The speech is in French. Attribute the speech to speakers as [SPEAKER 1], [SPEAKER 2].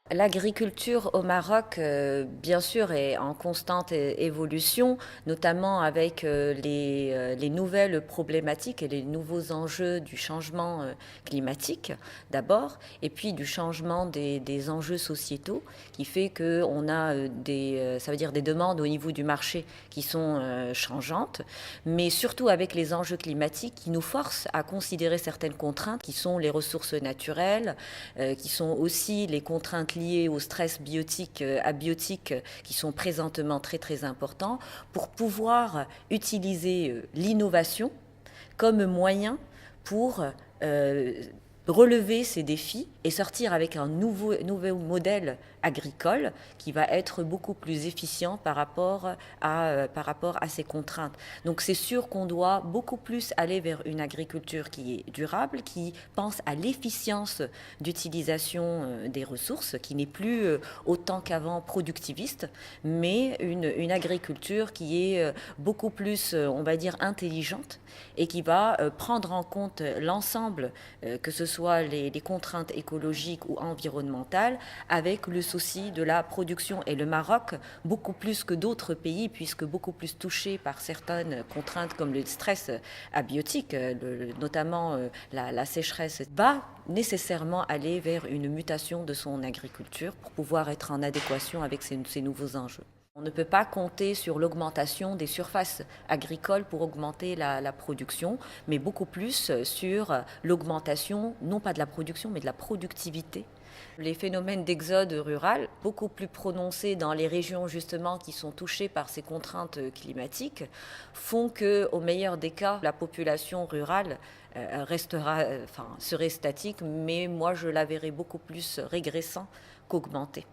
[SPEAKER 1] L'agriculture au Maroc, bien sûr, est en constante évolution, notamment avec les nouvelles problématiques et les nouveaux enjeux du changement climatique, d'abord, et puis du changement des enjeux sociétaux, qui fait qu'on a ça veut dire des demandes au niveau du marché qui sont changeantes, mais surtout avec les enjeux climatiques qui nous forcent à considérer certaines contraintes, qui sont les ressources naturelles, qui sont aussi les contraintes liées au stress biotique, abiotique, qui sont présentement très très importants, pour pouvoir utiliser l'innovation comme moyen pour relever ces défis et sortir avec un nouveau modèle agricole qui va être beaucoup plus efficient par rapport à ces contraintes. Donc c'est sûr qu'on doit beaucoup plus aller vers une agriculture qui est durable, qui pense à l'efficience d'utilisation des ressources, qui n'est plus autant qu'avant productiviste, mais une agriculture qui est beaucoup plus, on va dire, intelligente et qui va prendre en compte l'ensemble, que ce soit les contraintes écologiques ou environnementales, avec le souci de la production. Et le Maroc, beaucoup plus que d'autres pays, puisque beaucoup plus touché par certaines contraintes comme le stress abiotique, notamment la sécheresse, va nécessairement aller vers une mutation de son agriculture pour pouvoir être en adéquation avec ces nouveaux enjeux. On ne peut pas compter sur l'augmentation des surfaces agricoles pour augmenter la production, mais beaucoup plus sur l'augmentation, non pas de la production, mais de la productivité. Les phénomènes d'exode rural, beaucoup plus prononcés dans les régions justement qui sont touchées par ces contraintes climatiques, font que, au meilleur des cas, la population rurale serait statique, mais moi je la verrais beaucoup plus régressant qu'augmenter.